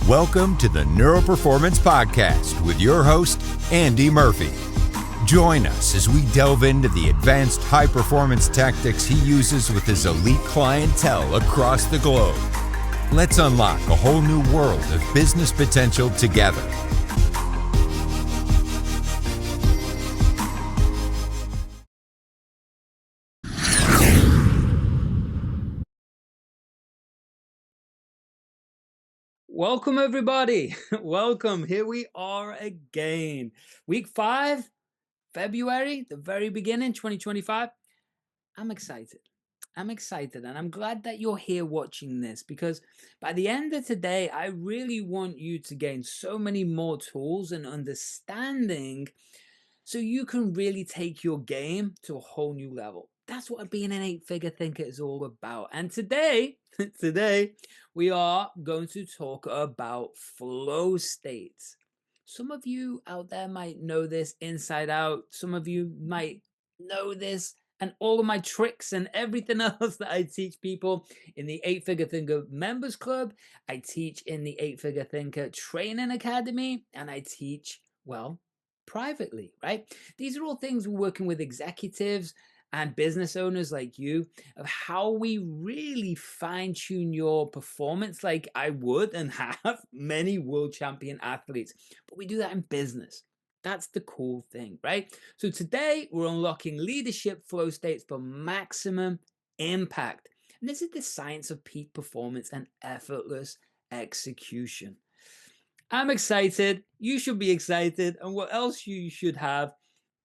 Welcome to the Neuro Performance Podcast with your host, Andy Murphy. Join us as we delve into the advanced high-performance tactics he uses with his elite clientele across the globe. Let's unlock a whole new world of business potential together. Welcome, everybody. Welcome. Here we are again. Week 5, February, the very beginning, 2025. I'm excited. And I'm glad that you're here watching this because by the end of today, I really want you to gain so many more tools and understanding so you can really take your game to a whole new level. That's what being an 8-figure thinker is all about. And today, we are going to talk about flow states. Some of you out there might know this inside out. Some of you might know this and all of my tricks and everything else that I teach people in the 8-Figure Thinker Members Club. I teach in the 8-Figure Thinker Training Academy, and I teach, well, privately, right? These are all things we're working with executives and business owners like you of how we really fine-tune your performance like I would and have many world champion athletes. But we do that in business. That's the cool thing, right? So today we're unlocking leadership flow states for maximum impact. And this is the science of peak performance and effortless execution. I'm excited. You should be excited. And what else you should have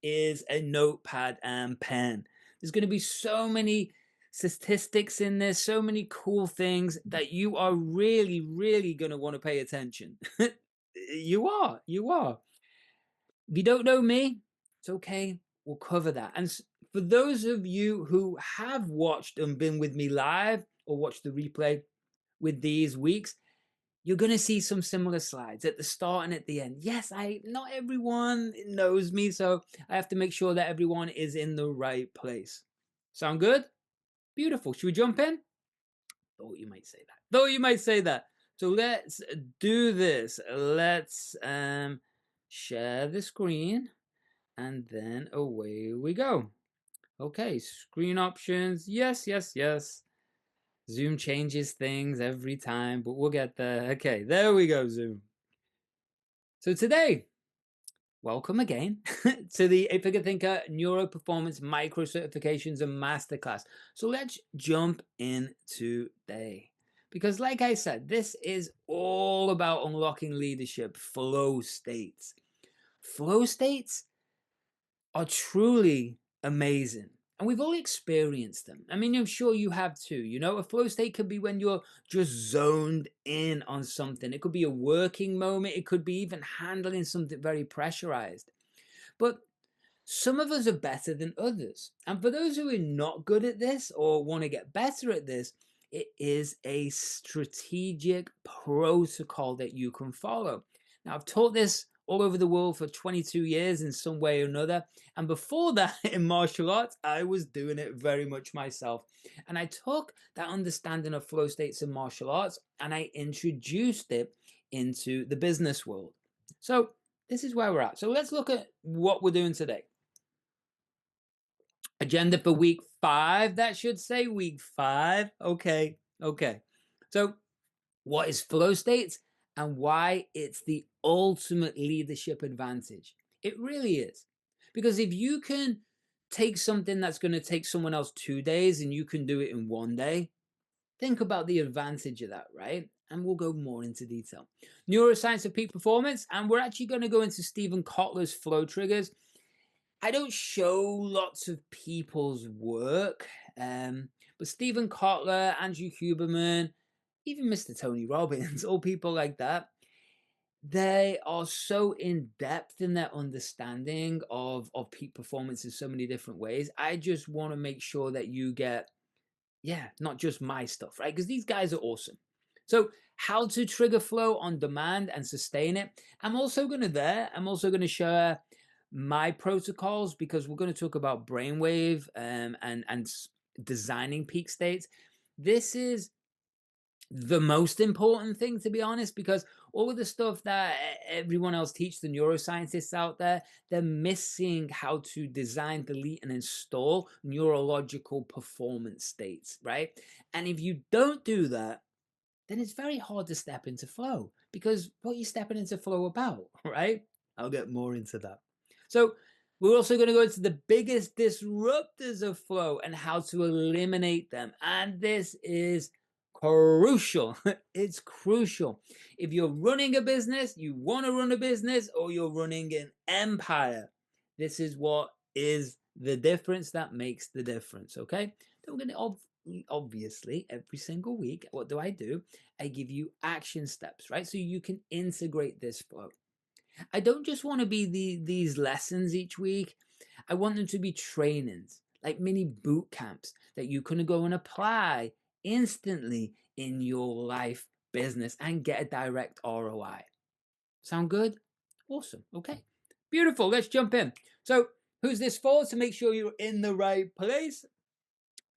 is a notepad and pen. There's going to be so many statistics in this, so many cool things that you are really, really going to want to pay attention. You are. If you don't know me, it's okay. We'll cover that. And for those of you who have watched and been with me live or watched the replay with these weeks, you're going to see some similar slides at the start and at the end. Yes, not everyone knows me, so I have to make sure that everyone is in the right place. Sound good? Beautiful. Should we jump in? Thought you might say that. So let's do this. Let's share the screen, and then away we go. Okay, screen options. Yes. Zoom changes things every time, but we'll get there. Okay, there we go, Zoom. So today, welcome again to the 8-Figure Thinker Neuro Performance Micro Certifications and Masterclass. So let's jump in today. Because like I said, this is all about unlocking leadership flow states. Flow states are truly amazing. And we've all experienced them. I mean, I'm sure you have too. You know, a flow state could be when you're just zoned in on something. It could be a working moment. It could be even handling something very pressurized. But some of us are better than others. And for those who are not good at this or want to get better at this, it is a strategic protocol that you can follow. Now, I've taught this all over the world for 22 years in some way or another. And before that, in martial arts, I was doing it very much myself. And I took that understanding of flow states in martial arts and I introduced it into the business world. So this is where we're at. So let's look at what we're doing today. Agenda for week 5, that should say week 5. Okay. So what is flow states and why it's the ultimate leadership advantage? It really is. Because if you can take something that's going to take someone else 2 days and you can do it in 1 day, think about the advantage of that, right? And we'll go more into detail. Neuroscience of peak performance, and we're actually going to go into Stephen Kotler's flow triggers. I don't show lots of people's work, but Stephen Kotler, Andrew Huberman, even Mr. Tony Robbins, all people like that, they are so in depth in their understanding of peak performance in so many different ways. I just want to make sure that you get, not just my stuff, right? Because these guys are awesome. So how to trigger flow on demand and sustain it. I'm also going to share my protocols because we're going to talk about brainwave and designing peak states. This is the most important thing, to be honest, because all of the stuff that everyone else teach the neuroscientists out there, they're missing how to design, delete, and install neurological performance states, right? And if you don't do that, then it's very hard to step into flow, because what are you stepping into flow about, right? I'll get more into that. So we're also going to go into the biggest disruptors of flow and how to eliminate them. And this is crucial. It's crucial. If you're running a business, you want to run a business, or you're running an empire, this is what is the difference that makes the difference. Okay. Then we're going to obviously every single week, what do? I give you action steps, right? So you can integrate this flow. I don't just want to be these lessons each week. I want them to be trainings, like mini boot camps that you can go and apply instantly in your life, business, and get a direct ROI. Sound good? Awesome. Okay. Beautiful. Let's jump in. So who's this for? To make sure you're in the right place.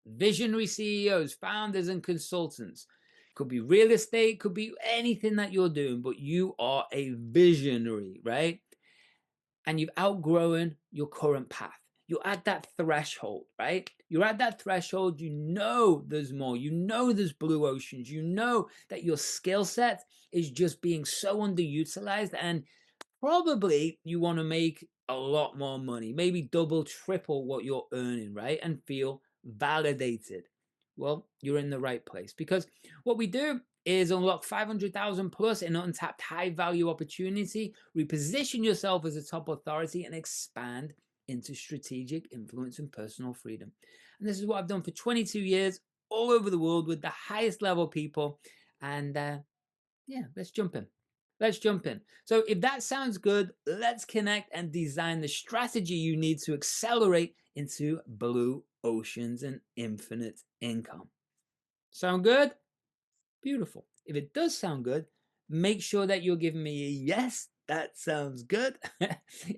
Visionary CEOs, founders, and consultants. Could be real estate, could be anything that you're doing, but you are a visionary, right? And you've outgrown your current path. You're at that threshold, right? You're at that threshold. You know there's more. You know there's blue oceans. You know that your skill set is just being so underutilized, and probably you want to make a lot more money, maybe double, triple what you're earning, right? And feel validated. Well, you're in the right place, because what we do is unlock 500,000 plus in untapped high value opportunity, reposition yourself as a top authority, and expand into strategic influence and personal freedom. And this is what I've done for 22 years all over the world with the highest level people. And yeah, let's jump in. Let's jump in. So if that sounds good, let's connect and design the strategy you need to accelerate into blue oceans and infinite income. Sound good? Beautiful. If it does sound good, make sure that you're giving me a yes, that sounds good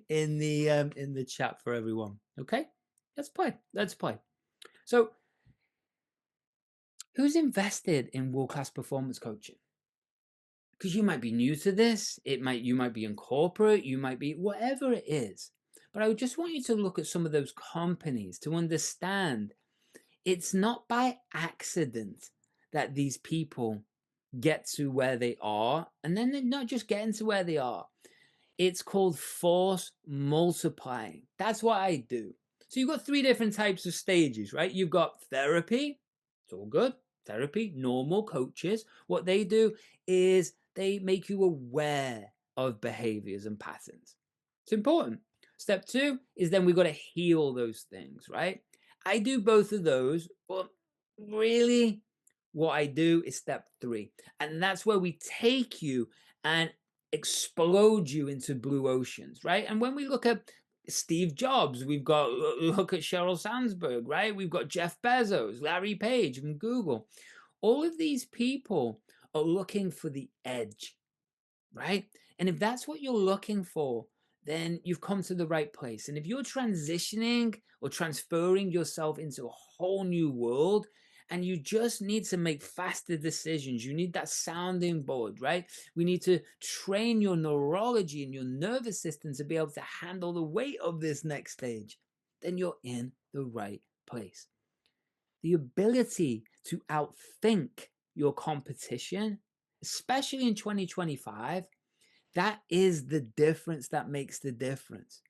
in the chat for everyone. Okay? Let's play. Let's play. So, who's invested in world-class performance coaching? Because you might be new to this, you might be in corporate, you might be whatever it is. But I would just want you to look at some of those companies to understand it's not by accident that these people get to where they are, and then they're not just getting to where they are. It's called force multiplying. That's what I do. So you've got three different types of stages, right? You've got therapy. It's all good. Therapy, normal coaches. What they do is they make you aware of behaviors and patterns. It's important. Step two is then we've got to heal those things, right? I do both of those, but really what I do is step three. And that's where we take you and explode you into blue oceans, right? And when we look at Steve Jobs, we've got look at Sheryl Sandberg, right? We've got Jeff Bezos, Larry Page from Google. All of these people are looking for the edge, right? And if that's what you're looking for, then you've come to the right place. And if you're transitioning or transferring yourself into a whole new world, and you just need to make faster decisions, you need that sounding board, right? We need to train your neurology and your nervous system to be able to handle the weight of this next stage, then you're in the right place. The ability to outthink your competition, especially in 2025, that is the difference that makes the difference.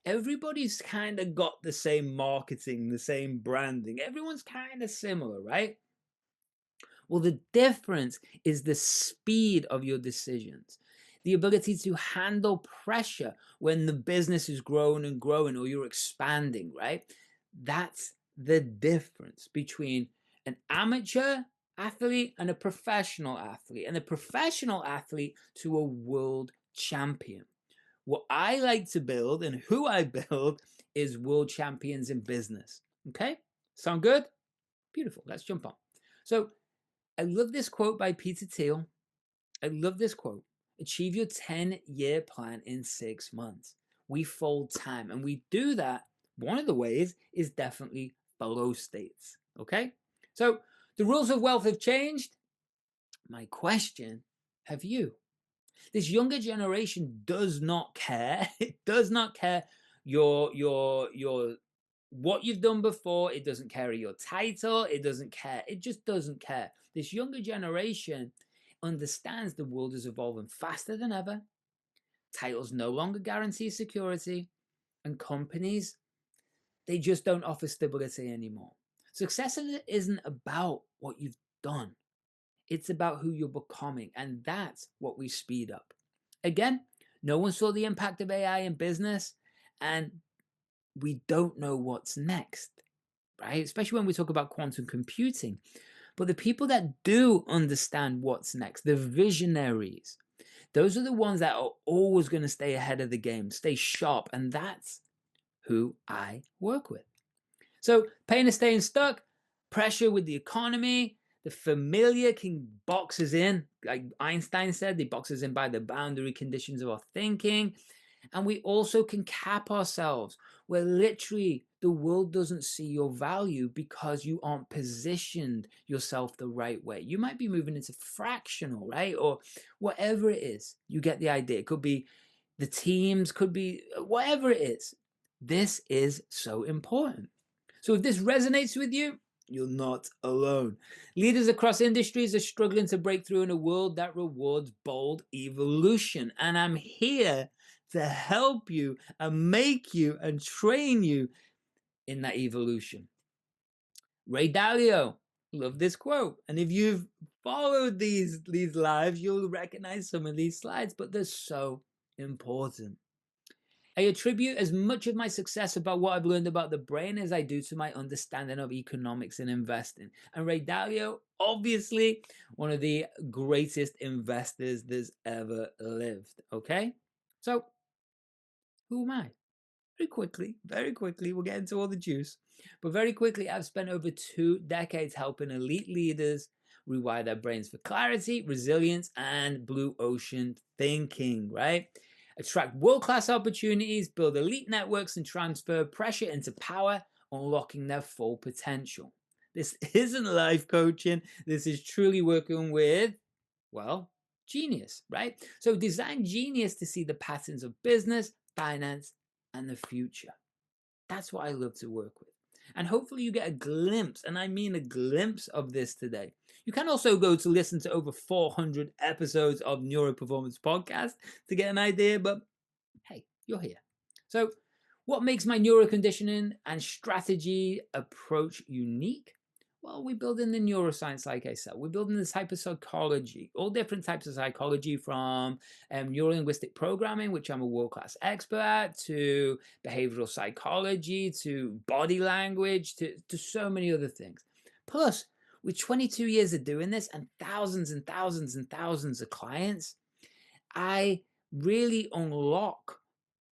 Everybody's kind of got the same marketing, the same branding. Everyone's kind of similar, right? Well, the difference is the speed of your decisions, the ability to handle pressure when the business is growing and growing or you're expanding, right? That's the difference between an amateur athlete and a professional athlete, and a professional athlete to a world champion. What I like to build and who I build is world champions in business. Okay? Sound good? Beautiful. Let's jump on. So, I love this quote by Peter Thiel. I love this quote. Achieve your 10-year plan in 6 months. We fold time, and we do that. One of the ways is definitely flow states. Okay? So, the rules of wealth have changed. My question, have you? This younger generation does not care. It does not care your what you've done before. It doesn't care your title. It doesn't care. It just doesn't care. This younger generation understands the world is evolving faster than ever. Titles no longer guarantee security, and companies, they just don't offer stability anymore. Success isn't about what you've done. It's about who you're becoming, and that's what we speed up. Again, no one saw the impact of AI in business, and we don't know what's next, right? Especially when we talk about quantum computing. But the people that do understand what's next, the visionaries, those are the ones that are always going to stay ahead of the game, stay sharp, and that's who I work with. So pain of staying stuck, pressure with the economy, the familiar can box us in. Like Einstein said, they box us in by the boundary conditions of our thinking. And we also can cap ourselves where literally the world doesn't see your value because you aren't positioned yourself the right way. You might be moving into fractional, right? Or whatever it is. You get the idea. It could be the teams, could be whatever it is. This is so important. So if this resonates with you, you're not alone. Leaders across industries are struggling to break through in a world that rewards bold evolution. And I'm here to help you and make you and train you in that evolution. Ray Dalio, love this quote. And if you've followed these lives, you'll recognize some of these slides, but they're so important. I attribute as much of my success about what I've learned about the brain as I do to my understanding of economics and investing. And Ray Dalio, obviously, one of the greatest investors that's ever lived. Okay? So, who am I? Very quickly, we'll get into all the juice. But very quickly, I've spent over 2 decades helping elite leaders rewire their brains for clarity, resilience, and blue ocean thinking, right? Attract world-class opportunities, build elite networks, and transfer pressure into power, unlocking their full potential. This isn't life coaching. This is truly working with, well, genius, right? So design genius to see the patterns of business, finance, and the future. That's what I love to work with. And hopefully you get a glimpse, and I mean a glimpse of this today. You can also go to listen to over 400 episodes of Neuro Performance podcast to get an idea, but hey, you're here. So what makes my neuroconditioning and strategy approach unique? Well, we build in the neuroscience, like I said. We're building the type of psychology, all different types of psychology, from neuro-linguistic programming, which I'm a world-class expert at, to behavioral psychology, to body language, to so many other things. Plus, with 22 years of doing this and thousands and thousands and thousands of clients, I really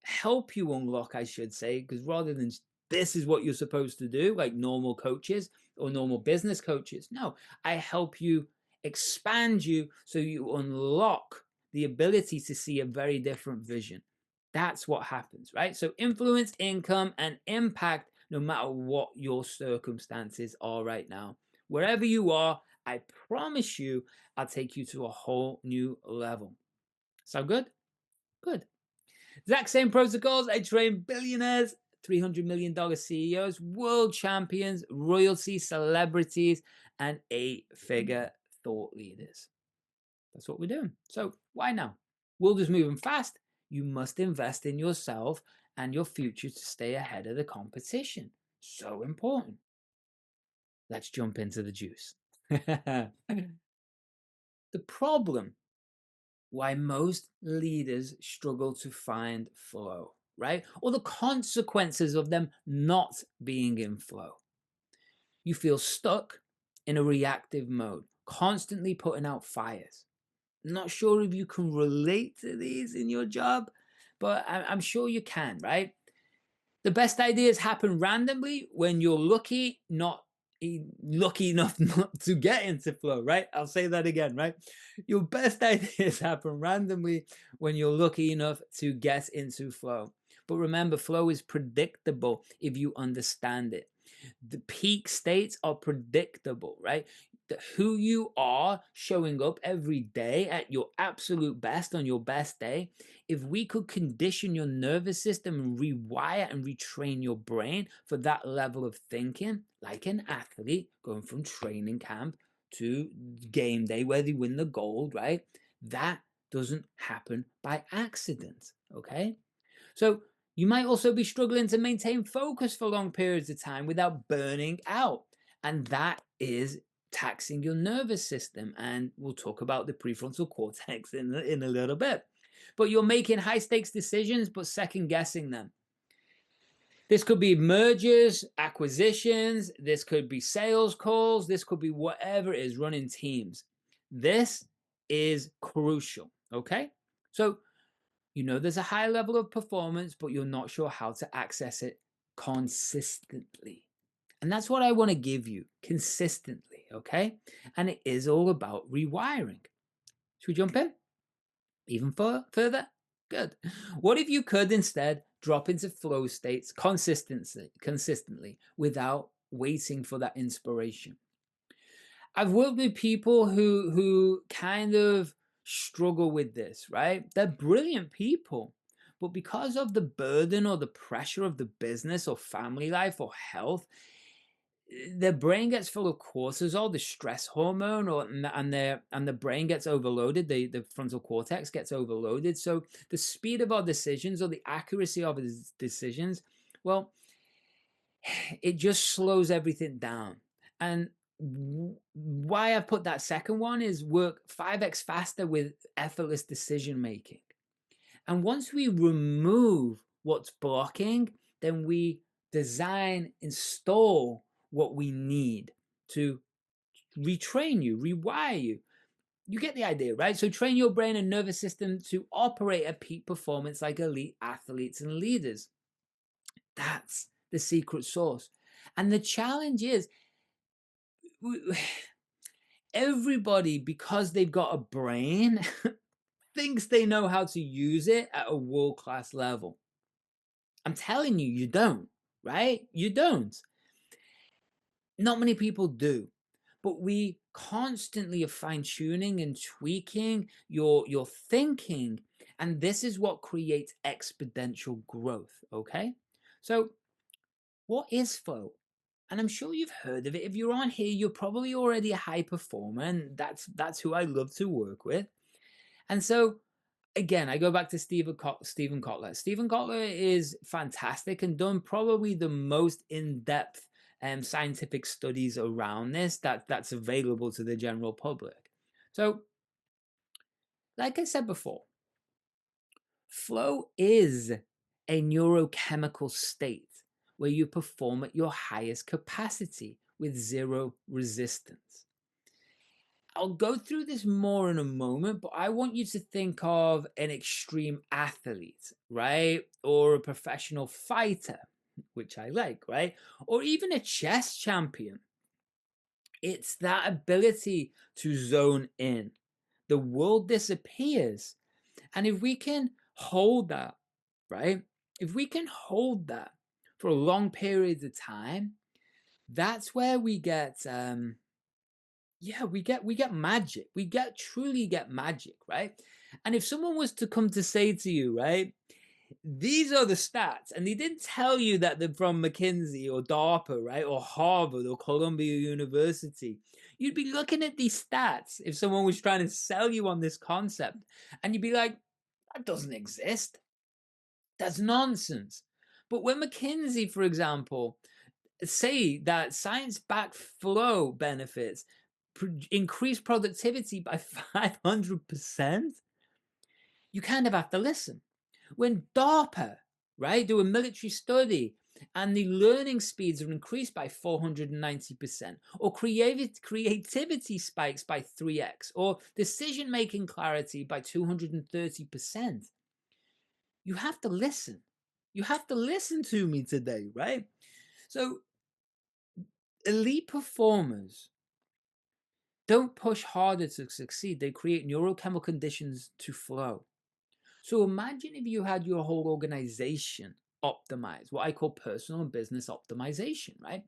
help you unlock, I should say, because rather than this is what you're supposed to do, like normal coaches or normal business coaches, no, I help you expand you so you unlock the ability to see a very different vision. That's what happens, right? So influence, income, and impact, no matter what your circumstances are right now. Wherever you are, I promise you, I'll take you to a whole new level. Sound good? Good. Exact same protocols. I train billionaires, $300 million CEOs, world champions, royalty, celebrities, and 8-figure thought leaders. That's what we're doing. So why now? World is moving fast. You must invest in yourself and your future to stay ahead of the competition. So important. Let's jump into the juice. The problem why most leaders struggle to find flow, right? Or the consequences of them not being in flow. You feel stuck in a reactive mode, constantly putting out fires. Not sure if you can relate to these in your job, but I'm sure you can, right? The best ideas happen randomly when you're lucky enough not to get into flow, right? I'll say that again, right? Your best ideas happen randomly when you're lucky enough to get into flow. But remember, flow is predictable if you understand it. The peak states are predictable, right? that who you are showing up every day at your absolute best on your best day, if we could condition your nervous system and rewire and retrain your brain for that level of thinking, like an athlete going from training camp to game day where they win the gold, right? That doesn't happen by accident, okay? So you might also be struggling to maintain focus for long periods of time without burning out. And that is taxing your nervous system. And we'll talk about the prefrontal cortex in a little bit. But you're making high stakes decisions, but second guessing them. This could be mergers, acquisitions, this could be sales calls, this could be whatever it is, running teams. This is crucial, okay? So you know there's a high level of performance, but you're not sure how to access it consistently. And that's what I want to give you consistently, okay? And it is all about rewiring. Should we jump in? Even further? Good. What if you could instead drop into flow states consistently without waiting for that inspiration? I've worked with people who kind of struggle with this, right? They're brilliant people, but because of the burden or the pressure of the business or family life or health, their brain gets full of cortisol, the stress hormone, and the brain gets overloaded. The frontal cortex gets overloaded. So the speed of our decisions or the accuracy of our decisions, well, it just slows everything down. And why I put that second one is work 5x faster with effortless decision making. And once we remove what's blocking, then we design, install what we need to retrain you, rewire you. You get the idea, right? So train your brain and nervous system to operate at peak performance like elite athletes and leaders. That's the secret sauce. And the challenge is everybody, because they've got a brain, thinks they know how to use it at a world-class level. I'm telling you, you don't, right? You don't. Not many people do. But we constantly are fine-tuning and tweaking your thinking. And this is what creates exponential growth, okay? So what is flow? And I'm sure you've heard of it. If you're on here, you're probably already a high performer, and that's who I love to work with. And so again, I go back to Stephen Kotler. Stephen Kotler is fantastic and done probably the most in-depth scientific studies around this that's available to the general public. So, like I said before, flow is a neurochemical state where you perform at your highest capacity with zero resistance. I'll go through this more in a moment, but I want you to think of an extreme athlete, right? Or a professional fighter, which I like, right? Or even a chess champion. It's that ability to zone in. The world disappears. And if we can hold that, right? If we can hold that for long periods of time, that's where we get we get magic. We truly get magic, right? And if someone was to come to say to you, right, these are the stats, and they didn't tell you that they're from McKinsey or DARPA, right, or Harvard or Columbia University, you'd be looking at these stats if someone was trying to sell you on this concept, and you'd be like, that doesn't exist. That's nonsense. But when McKinsey, for example, say that science-backed flow benefits increase productivity by 500%, you kind of have to listen. When DARPA, right, do a military study and the learning speeds are increased by 490%, or creativity spikes by 3x, or decision-making clarity by 230%, you have to listen. You have to listen to me today, right? So elite performers don't push harder to succeed. They create neurochemical conditions to flow. So imagine if you had your whole organization optimized, what I call personal and business optimization, right?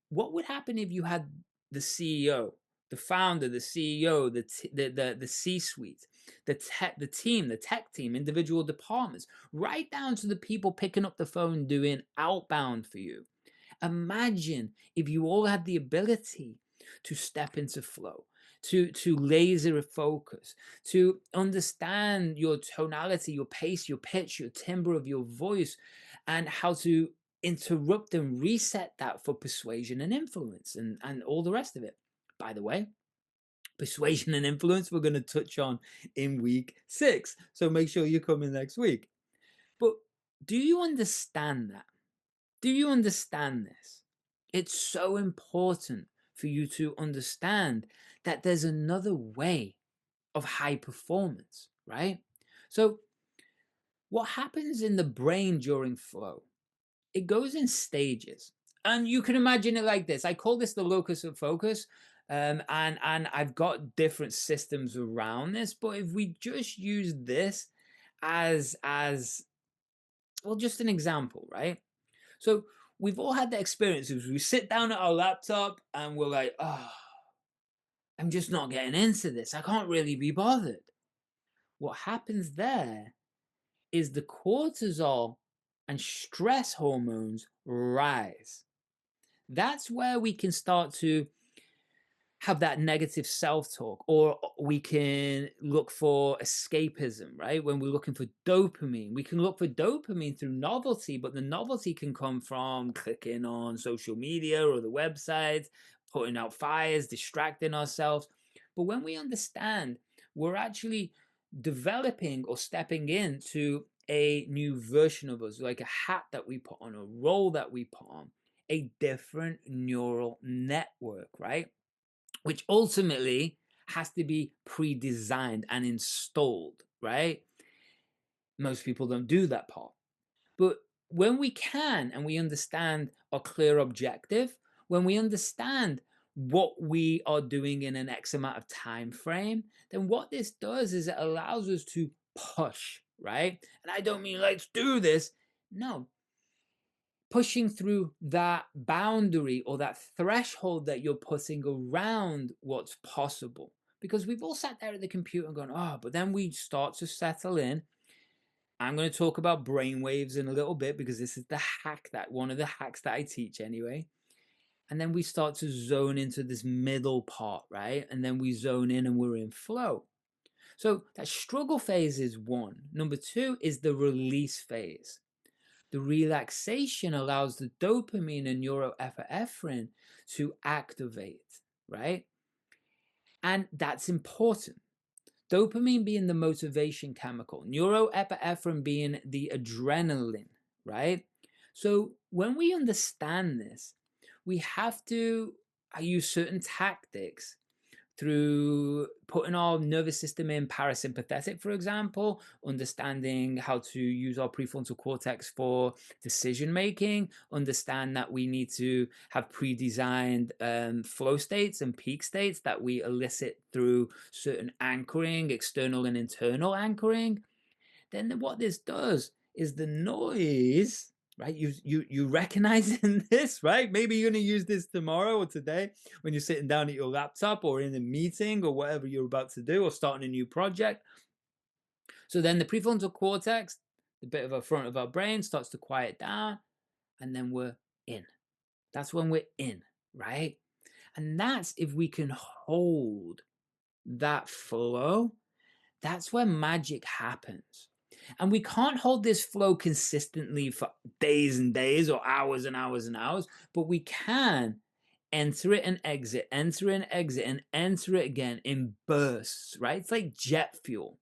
What would happen if you had the CEO the founder, the CEO, the C-suite, the team, the tech team, individual departments, right down to the people picking up the phone doing outbound for you. Imagine if you all had the ability to step into flow, to laser focus, to understand your tonality, your pace, your pitch, your timbre of your voice, and how to interrupt and reset that for persuasion and influence and all the rest of it. By the way, persuasion and influence we're going to touch on in week 6. So make sure you come in next week. But do you understand that? Do you understand this? It's so important for you to understand that there's another way of high performance, right? So, what happens in the brain during flow? It goes in stages. And you can imagine it like this. I call this the locus of focus. And I've got different systems around this. But if we just use this as well, just an example, right? So we've all had that experience. We sit down at our laptop and we're like, oh, I'm just not getting into this. I can't really be bothered. What happens there is the cortisol and stress hormones rise. That's where we can start to have that negative self-talk, or we can look for escapism, right? When we're looking for dopamine, we can look for dopamine through novelty, but the novelty can come from clicking on social media or the websites, putting out fires, distracting ourselves. But when we understand we're actually developing or stepping into a new version of us, like a hat that we put on, a role that we put on, a different neural network, right? Which ultimately has to be pre-designed and installed, right? Most people don't do that part. But when we can and we understand a clear objective, when we understand what we are doing in an X amount of time frame, then what this does is it allows us to push, right? And I don't mean let's do this. No, pushing through that boundary or that threshold that you're putting around what's possible. Because we've all sat there at the computer and gone, oh, but then we start to settle in. I'm going to talk about brainwaves in a little bit because this is the hack, that one of the hacks that I teach anyway. And then we start to zone into this middle part, right? And then we zone in and we're in flow. So that struggle phase is one. Number 2 is the release phase. The relaxation allows the dopamine and neuroepinephrine to activate, right? And that's important. Dopamine being the motivation chemical, neuroepinephrine being the adrenaline, right? So when we understand this, we have to use certain tactics through putting our nervous system in parasympathetic, for example, understanding how to use our prefrontal cortex for decision making, understand that we need to have pre-designed flow states and peak states that we elicit through certain anchoring, external and internal anchoring. Then what this does is the noise, right? You recognizing this, right? Maybe you're going to use this tomorrow or today when you're sitting down at your laptop or in a meeting or whatever you're about to do or starting a new project. So then the prefrontal cortex, the bit of a front of our brain, starts to quiet down, and then we're in. That's when we're in, right? And that's if we can hold that flow, that's where magic happens. And we can't hold this flow consistently for days and days or hours and hours and hours, but we can enter it and exit, enter and exit, and enter it again in bursts, right? It's like jet fuel.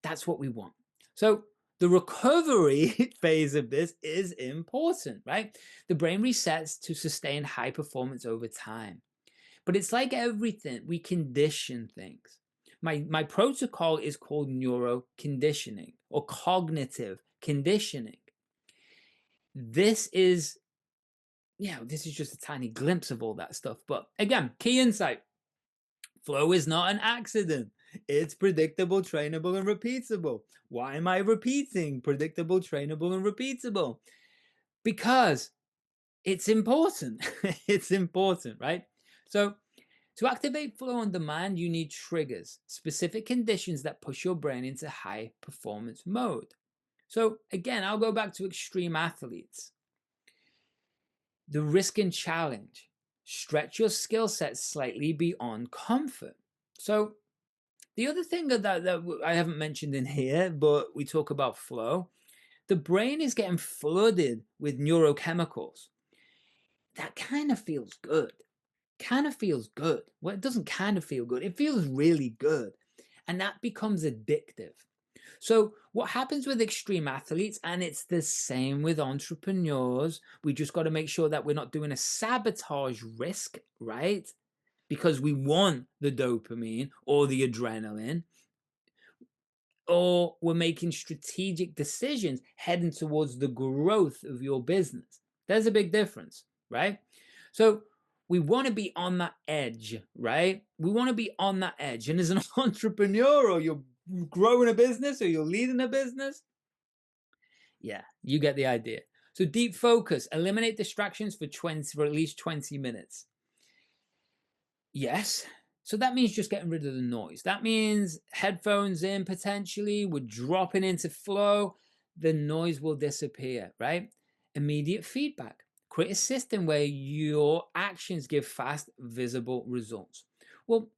That's what we want. So the recovery phase of this is important, right? The brain resets to sustain high performance over time. But it's like everything, we condition things. My protocol is called neuro conditioning or cognitive conditioning. This is just a tiny glimpse of all that stuff. But again, key insight: flow is not an accident. It's predictable, trainable, and repeatable. Why am I repeating predictable, trainable, and repeatable? Because it's important. It's important, right? So To activate flow on demand, you need triggers, specific conditions that push your brain into high performance mode. So again, I'll go back to extreme athletes. The risk and challenge. Stretch your skill set slightly beyond comfort. So the other thing that I haven't mentioned in here, but we talk about flow, the brain is getting flooded with neurochemicals. That kind of feels good. Kind of feels good. Well, it doesn't kind of feel good. It feels really good. And that becomes addictive. So what happens with extreme athletes, and it's the same with entrepreneurs, we just got to make sure that we're not doing a sabotage risk, right? Because we want the dopamine or the adrenaline, or we're making strategic decisions heading towards the growth of your business. There's a big difference, right? So we want to be on that edge, right? We want to be on that edge. And as an entrepreneur, or you're growing a business, or you're leading a business, yeah, you get the idea. So deep focus, eliminate distractions for at least 20 minutes. Yes. So that means just getting rid of the noise. That means headphones in potentially, we're dropping into flow, the noise will disappear, right? Immediate feedback. Create a system where your actions give fast, visible results. Well,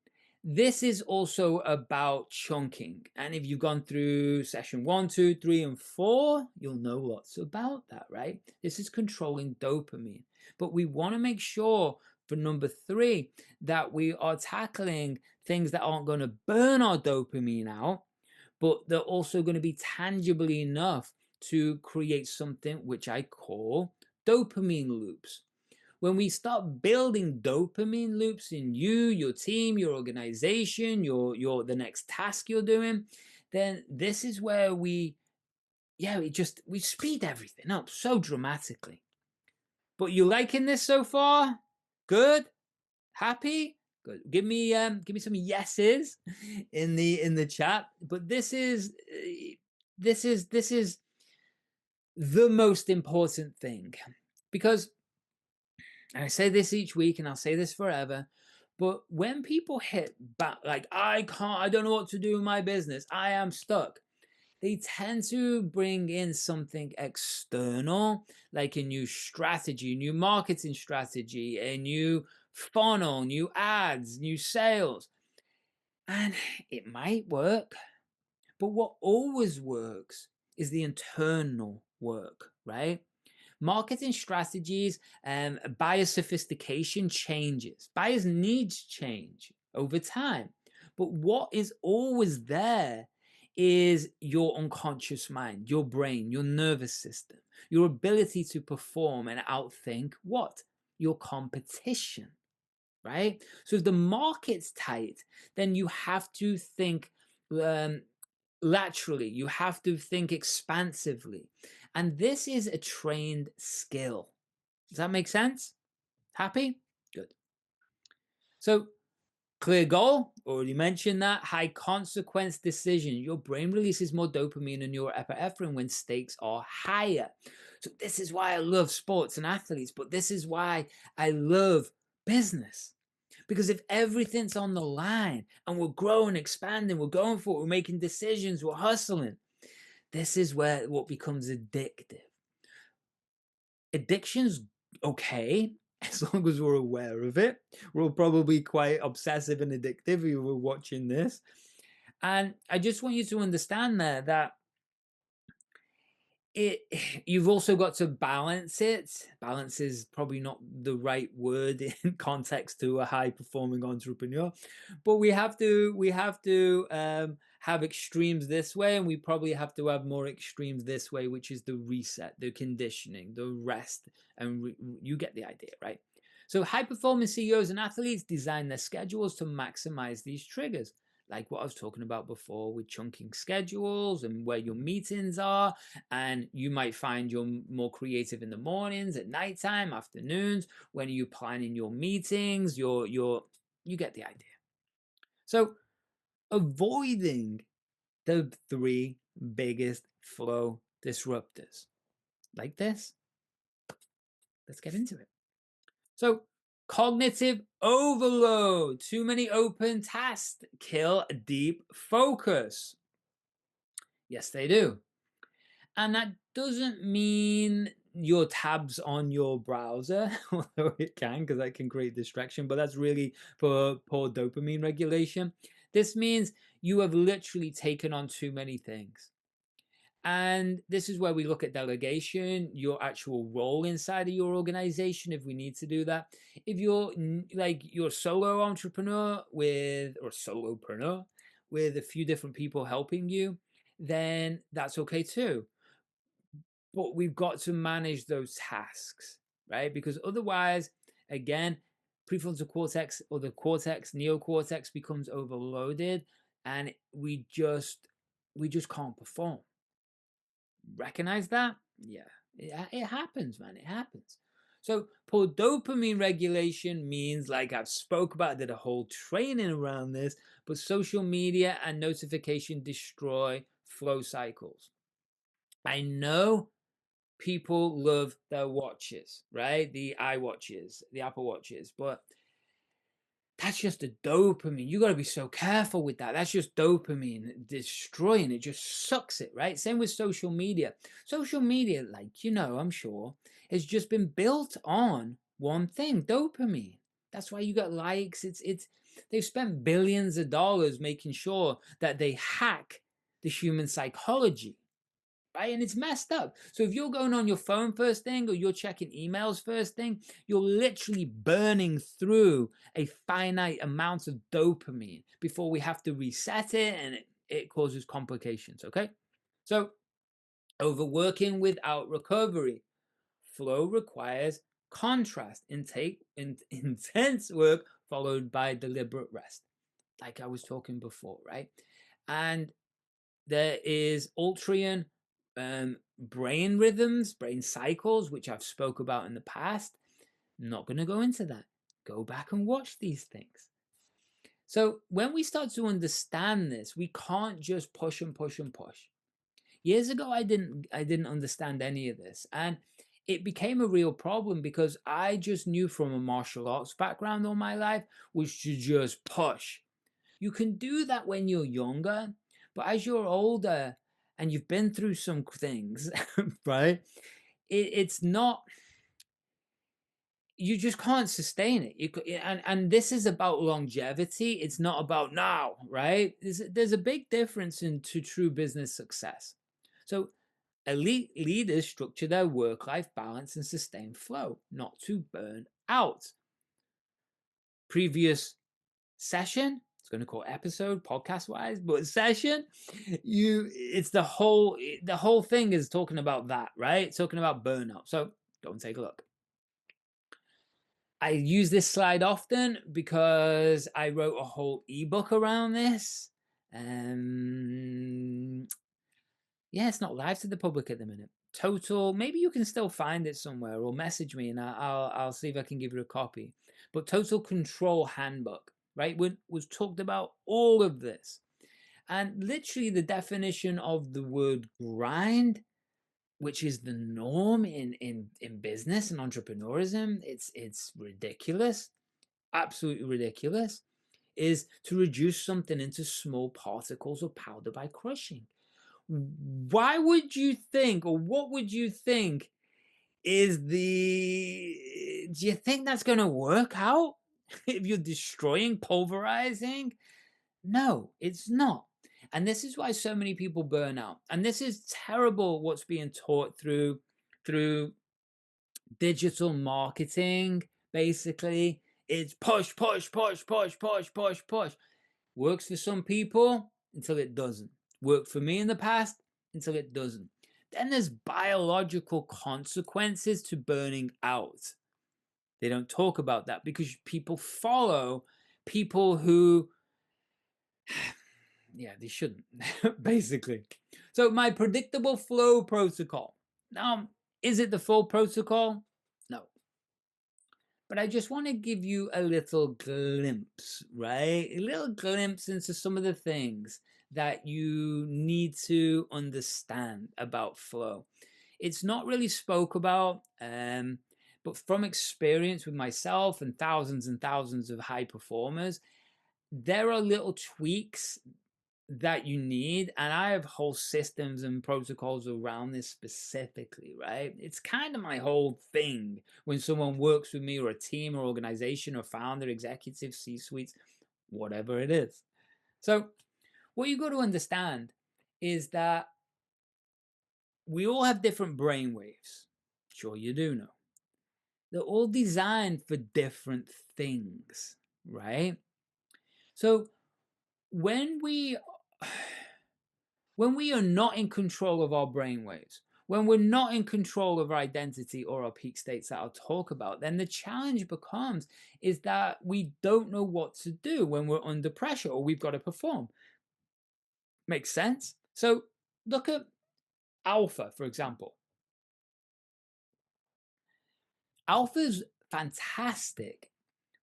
this is also about chunking. And if you've gone through session 1, 2, 3, and 4, you'll know lots about that, right? This is controlling dopamine. But we want to make sure for number 3 that we are tackling things that aren't going to burn our dopamine out, but they're also going to be tangibly enough to create something which I call dopamine loops. When we start building dopamine loops in you, your team, your organization, your the next task you're doing, then this is where we speed everything up so dramatically. But you liking this so far? Good? Happy? Good. Give me some yeses in the chat. But this is the most important thing, because I say this each week and I'll say this forever, but when people hit back, like, I don't know what to do in my business, I am stuck, they tend to bring in something external, like a new strategy, new marketing strategy, a new funnel, new ads, new sales. And it might work, but what always works is the internal work, right? Marketing strategies and buyer sophistication changes. Buyers' needs change over time. But what is always there is your unconscious mind, your brain, your nervous system, your ability to perform and outthink what? Your competition, right? So if the market's tight, then you have to think um, laterally, you have to think expansively. And this is a trained skill. Does that make sense? Happy? Good. So, clear goal, already mentioned that. High consequence decision. Your brain releases more dopamine and norepinephrine when stakes are higher. So, this is why I love sports and athletes, but this is why I love business. Because if everything's on the line and we're growing, expanding, we're going for it, we're making decisions, we're hustling, this is where what becomes addictive. Addiction's okay, as long as we're aware of it. We're probably quite obsessive and addictive if we're watching this. And I just want you to understand there that you've also got to balance it. Balance is probably not the right word in context to a high performing entrepreneur, but we have to have extremes this way, and we probably have to have more extremes this way, which is the reset, the conditioning, the rest, and you get the idea, right? So high performance CEOs and athletes design their schedules to maximize these triggers, like what I was talking about before with chunking schedules and where your meetings are. And you might find you're more creative in the mornings, at nighttime, afternoons. When are you planning your meetings? You get the idea. So avoiding the 3 biggest flow disruptors, like this. Let's get into it. So Cognitive overload. Too many open tasks kill deep focus. Yes, they do. And that doesn't mean your tabs on your browser, although it can, because that can create distraction, but that's really for poor dopamine regulation. This means you have literally taken on too many things. And this is where we look at delegation, your actual role inside of your organization, if we need to do that. If you're like you're a solo entrepreneur or solopreneur with a few different people helping you, then that's okay too. But we've got to manage those tasks, right? Because otherwise, again, prefrontal cortex or the cortex, neocortex becomes overloaded, and we just can't perform. Recognize that? Yeah, it happens, man. It happens. So poor dopamine regulation means, like I've spoke about, did a whole training around this, but social media and notification destroy flow cycles. I know people love their watches, right? The iWatches, the Apple Watches, but that's just a dopamine. You got to be so careful with that. That's just dopamine destroying it, just sucks it, right? Same with social media. Social media, like, I'm sure, has just been built on one thing, dopamine. That's why you got likes. They've spent billions of dollars making sure that they hack the human psychology, right? And it's messed up. So if you're going on your phone first thing or you're checking emails first thing, you're literally burning through a finite amount of dopamine before we have to reset it, and it causes complications, okay? So overworking without recovery. Flow requires contrast, intense work followed by deliberate rest, like I was talking before, right? And there is ultrain brain rhythms, brain cycles, which I've spoke about in the past. I'm not going to go into that. Go back and watch these things. So when we start to understand this, we can't just push and push and push. Years ago, I didn't understand any of this, and it became a real problem because I just knew from a martial arts background all my life was to just push. You can do that when you're younger, but as you're older and you've been through some things, right? It's not, you just can't sustain it. And this is about longevity. It's not about now, right? There's a big difference into true business success. So elite leaders structure their work-life balance and sustain flow, not to burn out. Previous session, it's going to call episode podcast wise, but session, it's the whole thing is talking about that, right? It's talking about burnout. So go and take a look. I use this slide often because I wrote a whole ebook around this. Yeah, it's not live to the public at the minute. Total, maybe you can still find it somewhere, or message me and I'll see if I can give you a copy. But Total Control Handbook, right? Was talked about all of this. And literally the definition of the word grind, which is the norm in business and entrepreneurism, it's ridiculous, absolutely ridiculous, is to reduce something into small particles of powder by crushing. Why would you think, or what would you think is do you think that's going to work out if you're destroying, pulverizing? No, it's not. And this is why so many people burn out. And this is terrible what's being taught through digital marketing, basically. It's push, push, push, push, push, push, push. Works for some people until it doesn't. Worked for me in the past until it doesn't. Then there's biological consequences to burning out. They don't talk about that because people follow people who, yeah, they shouldn't, basically. So my predictable flow protocol. Now, is it the full protocol? No. But I just want to give you a little glimpse, right? A little glimpse into some of the things that you need to understand about flow. It's not really spoke about But from experience with myself and thousands of high performers, there are little tweaks that you need, and I have whole systems and protocols around this specifically, right? It's kind of my whole thing when someone works with me, or a team or organization or founder, executive, C-suites, whatever it is. So what you got to understand is that we all have different brain waves. Sure, you do know. They're all designed for different things, right? So when we when we are not in control of our brainwaves, when we're not in control of our identity or our peak states that I'll talk about, then the challenge becomes is that we don't know what to do when we're under pressure or we've got to perform. Makes sense? So look at alpha, for example. Alpha's fantastic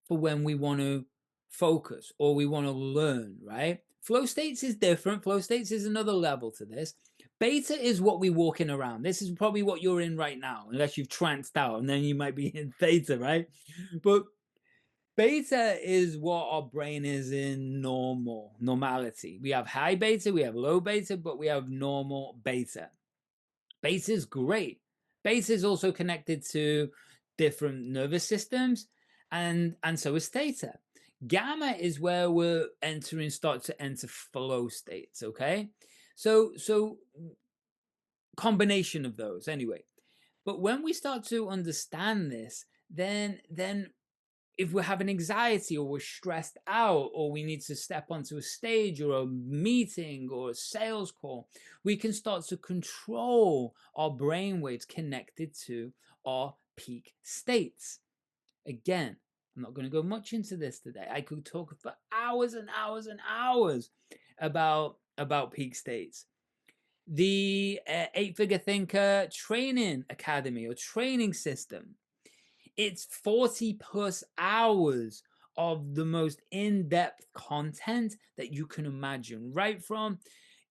for when we want to focus or we want to learn, right? Flow states is different. Flow states is another level to this. Beta is what we're walking around. This is probably what you're in right now, unless you've tranced out, and then you might be in theta, right? But beta is what our brain is in normality. We have high beta, we have low beta, but we have normal beta. Beta is great. Beta is also connected to different nervous systems, and so is theta. Gamma is where we're start to enter flow states. Okay, so combination of those anyway. But when we start to understand this, then if we're having anxiety or we're stressed out or we need to step onto a stage or a meeting or a sales call, we can start to control our brainwaves connected to our peak states. Again, I'm not going to go much into this today. I could talk for hours and hours and hours about peak states. The Eight-Figure Thinker Training Academy or training system, it's 40 plus hours of the most in-depth content that you can imagine, right from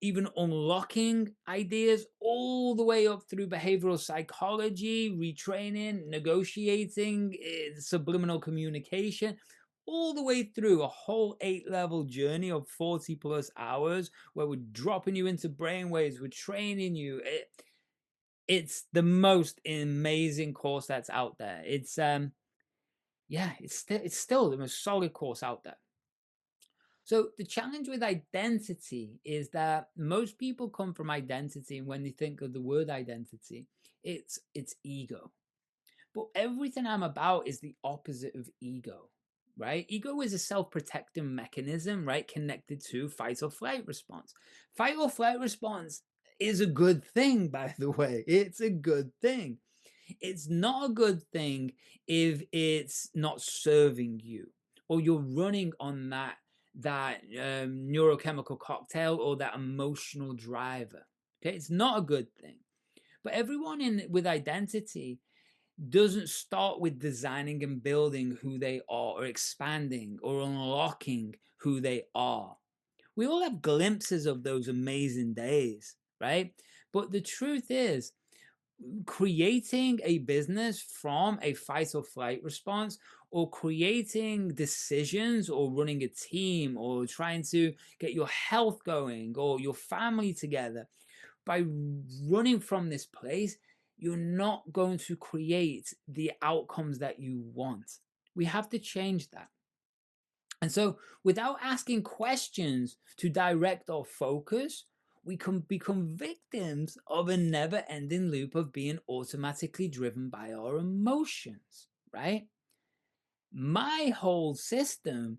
even unlocking ideas all the way up through behavioral psychology, retraining, negotiating, subliminal communication, all the way through a whole 8-level journey of 40 plus hours where we're dropping you into brainwaves, we're training you. It's the most amazing course that's out there. It's it's still the most solid course out there. So the challenge with identity is that most people come from identity, and when they think of the word identity, it's ego. But everything I'm about is the opposite of ego, right? Ego is a self-protecting mechanism, right? Connected to fight or flight response. Fight or flight response is a good thing, by the way. It's a good thing. It's not a good thing if it's not serving you or you're running on that neurochemical cocktail or that emotional driver. Okay, it's not a good thing. But everyone with identity doesn't start with designing and building who they are or expanding or unlocking who they are. We all have glimpses of those amazing days, right? But the truth is, creating a business from a fight or flight response, or creating decisions, or running a team, or trying to get your health going or your family together by running from this place, you're not going to create the outcomes that you want. We have to change that. And so, without asking questions to direct our focus, we can become victims of a never ending loop of being automatically driven by our emotions, right? My whole system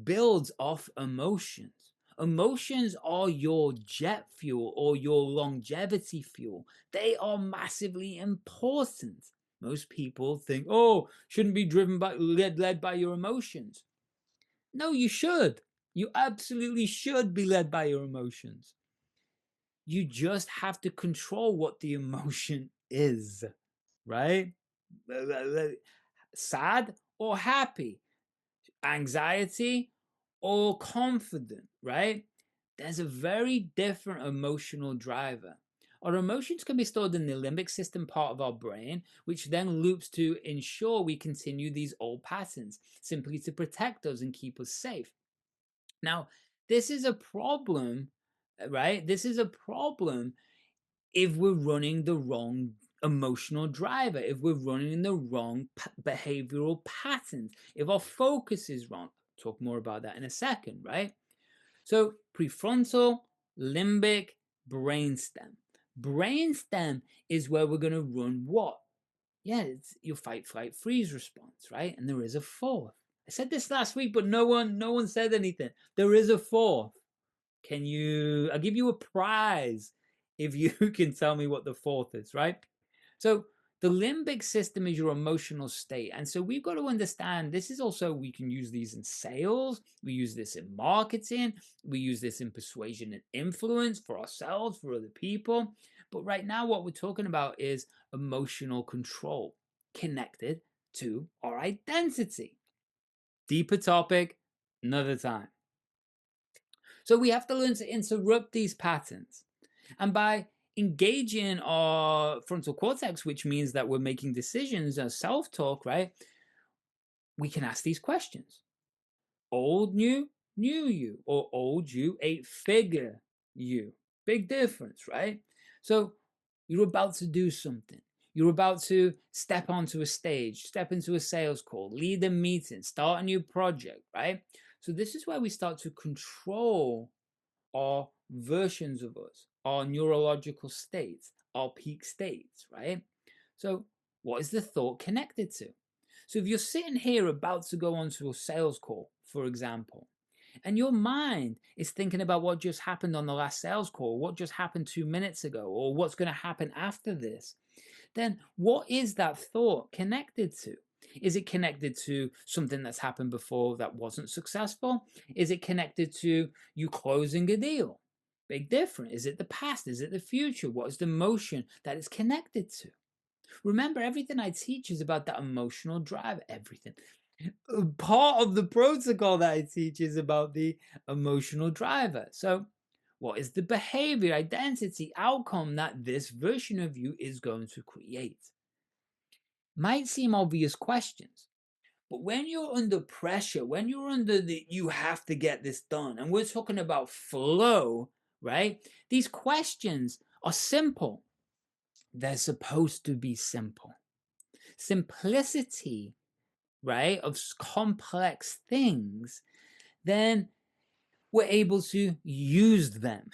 builds off emotions. Emotions are your jet fuel or your longevity fuel. They are massively important. Most people think, oh, shouldn't be driven by led by your emotions. No, you should. You absolutely should be led by your emotions. You just have to control what the emotion is, right? Sad or happy, anxiety or confident, right? There's a very different emotional driver. Our emotions can be stored in the limbic system part of our brain, which then loops to ensure we continue these old patterns, simply to protect us and keep us safe. Now, this is a problem, right? This is a problem if we're running the wrong emotional driver, if we're running the wrong behavioral patterns, if our focus is wrong. Talk more about that in a second, right? So prefrontal, limbic, brainstem. Brainstem is where we're going to run what? Yeah, it's your fight, flight, freeze response, right? And there is a fourth. I said this last week, but no one said anything. There is a fourth. I'll give you a prize if you can tell me what the fourth is, right? So the limbic system is your emotional state. And so we've got to understand this is also, we can use these in sales, we use this in marketing, we use this in persuasion and influence for ourselves, for other people. But right now, what we're talking about is emotional control connected to our identity. Deeper topic, another time. So we have to learn to interrupt these patterns. And by engaging our frontal cortex, which means that we're making decisions as self-talk, right? We can ask these questions. Old you, new you, or old you, eight-figure you. Big difference, right? So you're about to do something. You're about to step onto a stage, step into a sales call, lead a meeting, start a new project, right? So this is where we start to control our versions of us, our neurological states, our peak states, right? So what is the thought connected to? So if you're sitting here about to go onto a sales call, for example, and your mind is thinking about what just happened on the last sales call, what just happened 2 minutes ago, or what's going to happen after this, then what is that thought connected to? Is it connected to something that's happened before that wasn't successful? Is it connected to you closing a deal? Big difference. Is it the past? Is it the future? What is the emotion that it's connected to? Remember, everything I teach is about that emotional drive. Everything. Part of the protocol that I teach is about the emotional driver. So, what is the behavior, identity, outcome that this version of you is going to create? Might seem obvious questions, but when you're under pressure, when you're under you have to get this done, and we're talking about flow, right? These questions are simple. They're supposed to be simple. Simplicity, right, of complex things, then we're able to use them,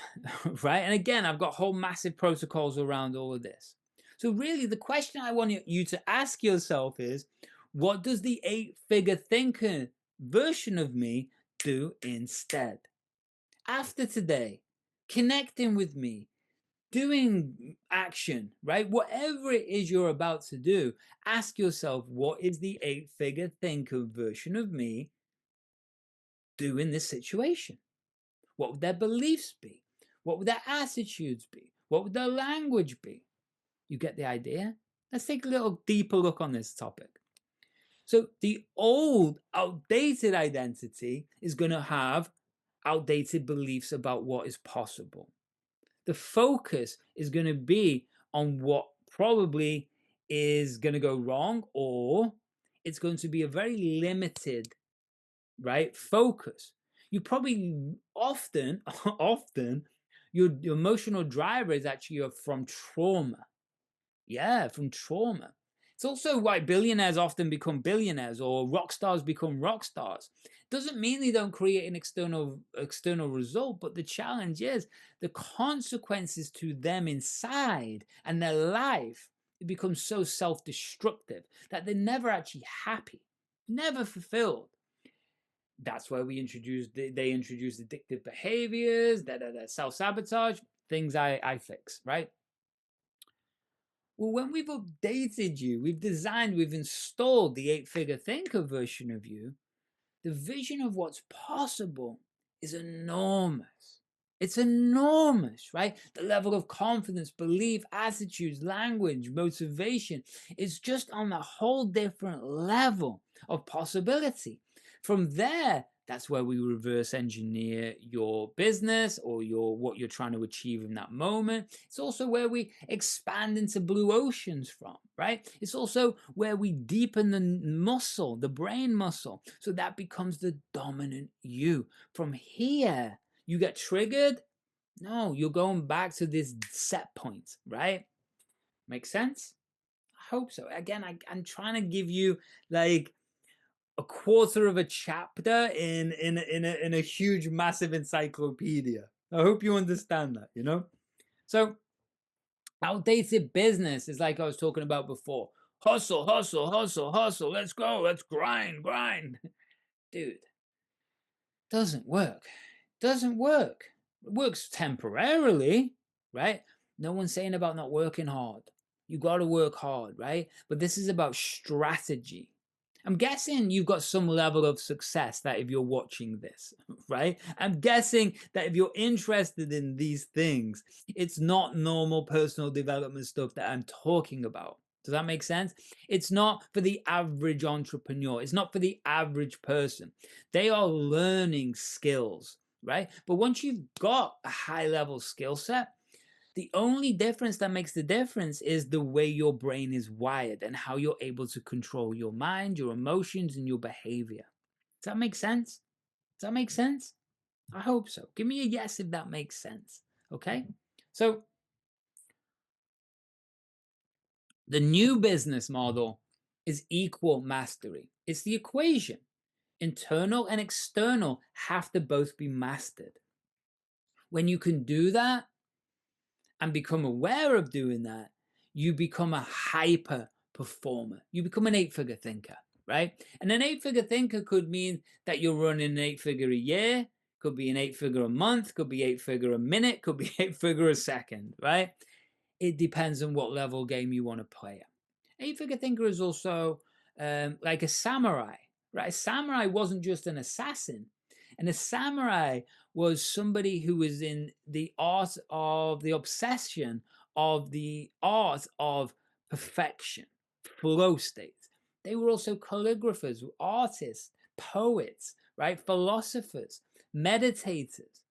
right? And again, I've got whole massive protocols around all of this. So really, the question I want you to ask yourself is, what does the eight-figure thinker version of me do instead? After today, connecting with me, doing action, right? Whatever it is you're about to do, ask yourself, what is the eight-figure thinker version of me do in this situation? What would their beliefs be? What would their attitudes be? What would their language be? You get the idea? Let's take a little deeper look on this topic. So the old, outdated identity is going to have outdated beliefs about what is possible. The focus is going to be on what probably is going to go wrong, or it's going to be a very limited, right, focus. You probably often your emotional driver is actually from trauma. Yeah, from trauma. It's also why billionaires often become billionaires, or rock stars become rock stars. Doesn't mean they don't create an external result, but the challenge is the consequences to them inside and their life. It becomes so self-destructive that they're never actually happy, never fulfilled. That's why they introduce addictive behaviors, that self-sabotage, things I fix, right? Well, when we've updated you, we've installed the eight-figure thinker version of you, the vision of what's possible is enormous. It's enormous, right? The level of confidence, belief, attitudes, language, motivation is just on a whole different level of possibility. From there, That's where we reverse engineer your business or what you're trying to achieve in that moment. It's also where we expand into blue oceans from, right? It's also where we deepen the muscle, the brain muscle, so that becomes the dominant you. From here, you get triggered. No, you're going back to this set point, right? Make sense? I hope so. Again, I'm trying to give you like a quarter of a chapter in a huge, massive encyclopedia. I hope you understand that, you know? So outdated business is like I was talking about before. Hustle, hustle, hustle, hustle. Let's go. Let's grind, grind. Dude, doesn't work. Doesn't work. It works temporarily, right? No one's saying about not working hard. You got to work hard, right? But this is about strategy. I'm guessing you've got some level of success that if you're watching this, right? I'm guessing that if you're interested in these things, it's not normal personal development stuff that I'm talking about. Does that make sense? It's not for the average entrepreneur. It's not for the average person. They are learning skills, right? But once you've got a high level skill set, the only difference that makes the difference is the way your brain is wired and how you're able to control your mind, your emotions, and your behavior. Does that make sense? Does that make sense? I hope so. Give me a yes if that makes sense. Okay? So, the new business model is equal mastery. It's the equation. Internal and external have to both be mastered. When you can do that and become aware of doing that, you become a hyper performer. You become an 8-figure thinker, right? And an 8-figure thinker could mean that you're running an 8-figure a year, could be an 8-figure a month, could be 8-figure a minute, could be 8-figure a second, right? It depends on what level game you want to play at. 8-figure thinker is also like a samurai, right? A samurai wasn't just an assassin. And a samurai was somebody who was in the art of the obsession of the art of perfection, flow states. They were also calligraphers, artists, poets, right? Philosophers, meditators.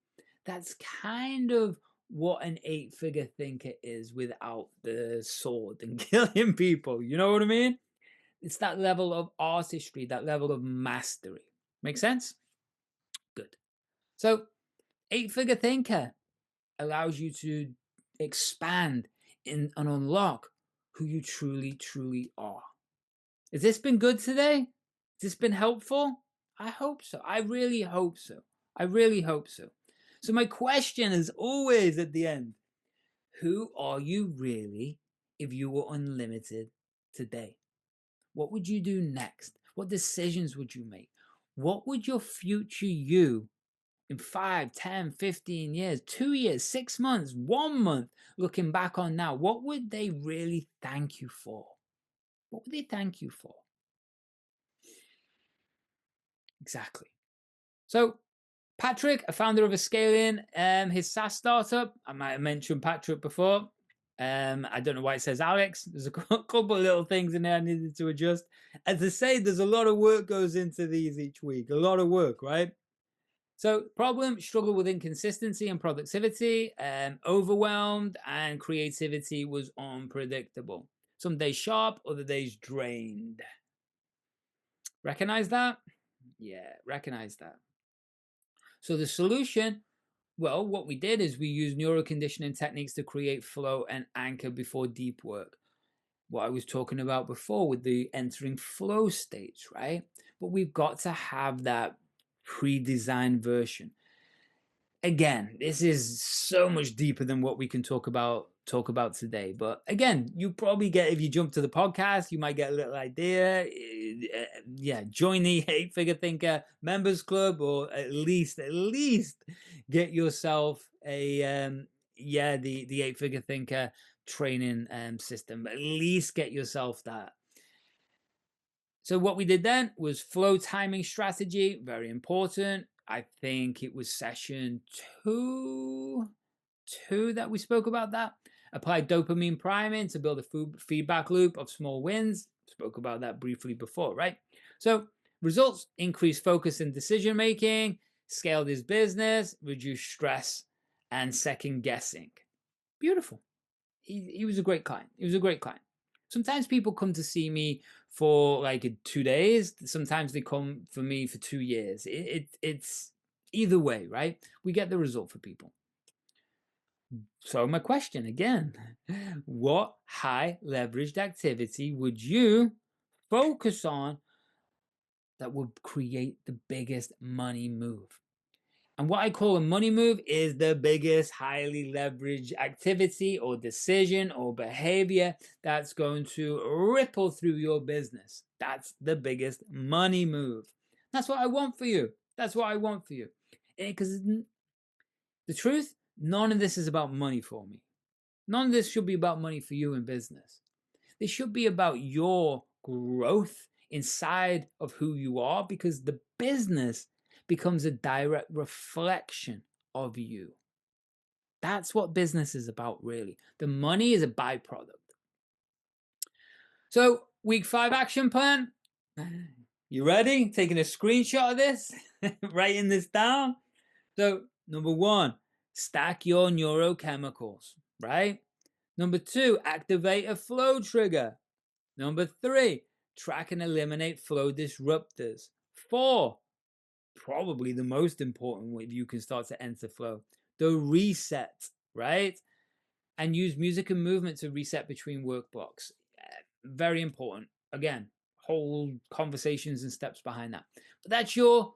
That's kind of what an 8-figure thinker is without the sword and killing people. You know what I mean? It's that level of artistry, that level of mastery. Make sense? Good. So, 8-figure thinker allows you to expand and unlock who you truly, truly are. Has this been good today? Has this been helpful? I hope so. I really hope so. I really hope so. So, my question is always at the end, who are you really if you were unlimited today? What would you do next? What decisions would you make? What would your future you in 5, 10, 15 years, 2 years, 6 months, 1 month, looking back on now, what would they really thank you for? What would they thank you for? Exactly. So, Patrick, a founder of Escalian, his SaaS startup. I might have mentioned Patrick before. I don't know why it says Alex. There's a couple of little things in there I needed to adjust. As I say, there's a lot of work goes into these each week. A lot of work, right? So problem, struggle with inconsistency and productivity, overwhelmed, and creativity was unpredictable. Some days sharp, other days drained. Recognize that? Yeah, recognize that. So the solution, well, what we did is we used neuroconditioning techniques to create flow and anchor before deep work. What I was talking about before with the entering flow states, right? But we've got to have that pre-designed version. Again, this is so much deeper than what we can talk about today. But again, you probably get, if you jump to the podcast, you might get a little idea. Yeah, join the 8-figure thinker members club, or at least get yourself a the 8-figure thinker training system. At least get yourself that. So what we did then was flow timing strategy, very important. I think it was session two that we spoke about that. Apply dopamine priming to build a feedback loop of small wins. Spoke about that briefly before, right? So Results: increase focus and decision making, scaled his business, reduce stress and second guessing. Beautiful. He was a great client. He was a great client. Sometimes people come to see me for like 2 days. Sometimes they come for me for 2 years. It's either way, right? We get the result for people. So my question again, what high leveraged activity would you focus on that would create the biggest money move? And what I call a money move is the biggest highly leveraged activity or decision or behavior that's going to ripple through your business. That's the biggest money move. That's what I want for you. That's what I want for you. Because the truth, none of this is about money for me. None of this should be about money for you in business. This should be about your growth inside of who you are, because the business becomes a direct reflection of you. That's what business is about, really. The money is a byproduct. So, week 5 action plan. You ready? Taking a screenshot of this, writing this down. So, number 1, stack your neurochemicals, right? Number 2, activate a flow trigger. Number 3, track and eliminate flow disruptors. 4, probably the most important way you can start to enter flow, the reset, right? And use music and movement to reset between work blocks. Very important. Again, whole conversations and steps behind that. But that's your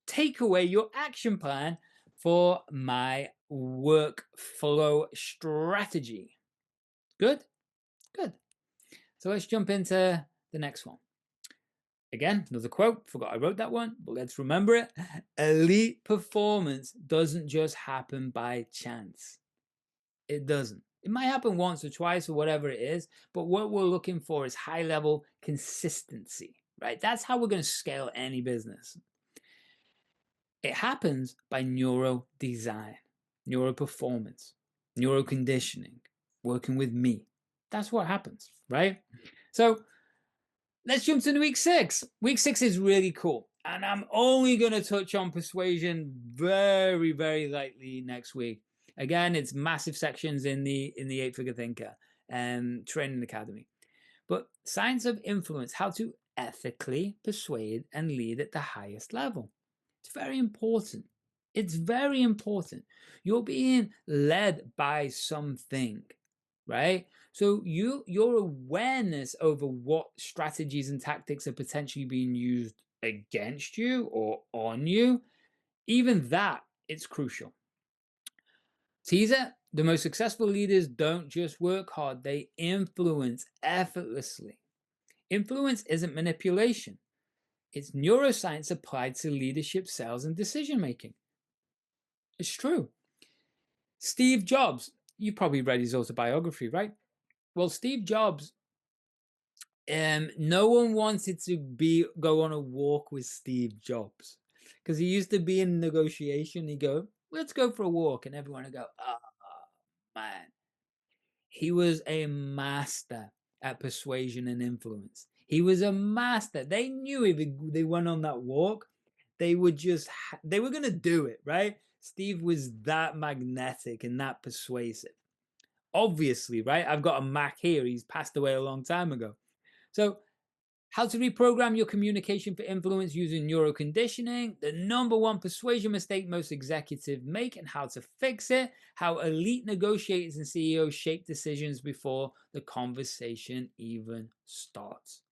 takeaway, your action plan for my work flow strategy. Good? Good. So let's jump into the next one. Again, another quote. Forgot I wrote that one, but let's remember it. Elite performance doesn't just happen by chance. It doesn't. It might happen once or twice or whatever it is, but what we're looking for is high level consistency, right? That's how we're going to scale any business. It happens by neuro design, neuro performance, neuro conditioning, working with me. That's what happens, right? So let's jump to week 6. Week 6 is really cool. And I'm only going to touch on persuasion very, very lightly next week. Again, it's massive sections in the 8-Figure Thinker training academy. But science of influence, how to ethically persuade and lead at the highest level. It's very important. It's very important. You're being led by something, right? So your awareness over what strategies and tactics are potentially being used against you or on you, even that, it's crucial. Teaser, the most successful leaders don't just work hard, they influence effortlessly. Influence isn't manipulation. It's neuroscience applied to leadership, sales, and decision making. It's true. Steve Jobs, you probably read his autobiography, right? Well, Steve Jobs, no one wanted to go on a walk with Steve Jobs because he used to be in negotiation. He'd go, let's go for a walk. And everyone would go, oh, man. He was a master at persuasion and influence. He was a master. They knew if they went on that walk, they would they were going to do it, right? Steve was that magnetic and that persuasive. Obviously, right? I've got a Mac here. He's passed away a long time ago. So how to reprogram your communication for influence using neuroconditioning, the #1 persuasion mistake most executives make and how to fix it, how elite negotiators and CEOs shape decisions before the conversation even starts.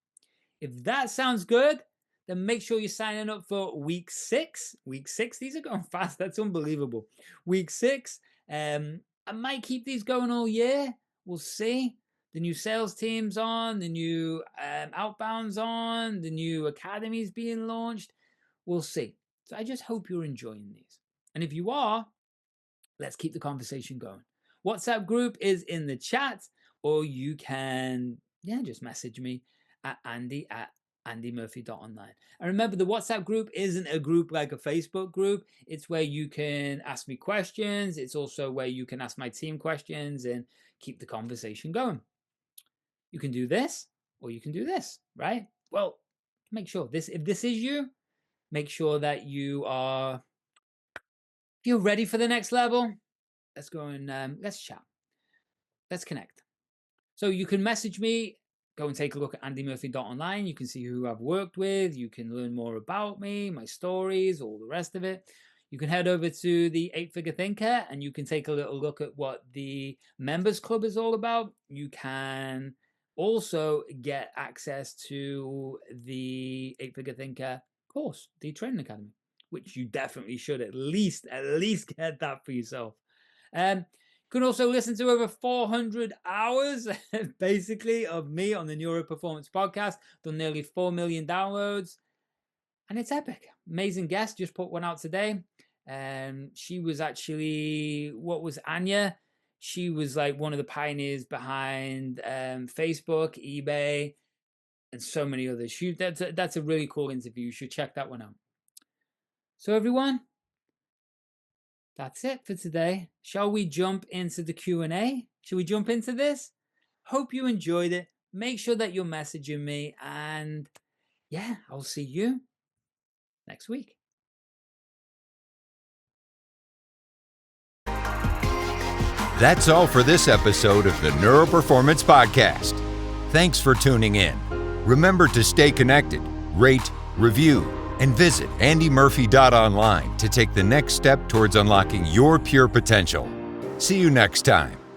If that sounds good, then make sure you're signing up for week 6. Week 6, these are going fast. That's unbelievable. Week 6, I might keep these going all year. We'll see. The new sales team's on, the new outbound's on, the new academy's being launched. We'll see. So I just hope you're enjoying these. And if you are, let's keep the conversation going. WhatsApp group is in the chat, or you can, just message me at andymurphy.online. And remember, the WhatsApp group isn't a group like a Facebook group. It's where you can ask me questions. It's also where you can ask my team questions and keep the conversation going. You can do this or you can do this, right? Well, make sure if this is you, make sure that you're ready for the next level. Let's go and let's chat. Let's connect. So you can message me. Go and take a look at andymurphy.online. You can see who I've worked with. You can learn more about me, my stories, all the rest of it. You can head over to the 8-Figure Thinker and you can take a little look at what the members club is all about. You can also get access to the 8-Figure Thinker course, the Training Academy, which you definitely should at least get that for yourself. You can also listen to over 400 hours, basically, of me on the Neuro Performance podcast. Done nearly 4 million downloads. And it's epic. Amazing guest. Just put one out today. She was actually, Anya? She was like one of the pioneers behind Facebook, eBay, and so many others. That's a really cool interview. You should check that one out. So everyone, that's it for today. Shall we jump into the Q&A? Shall we jump into this? Hope you enjoyed it. Make sure that you're messaging me. And yeah, I'll see you next week. That's all for this episode of the Neuro Performance Podcast. Thanks for tuning in. Remember to stay connected, rate, review, and visit andymurphy.online to take the next step towards unlocking your pure potential. See you next time.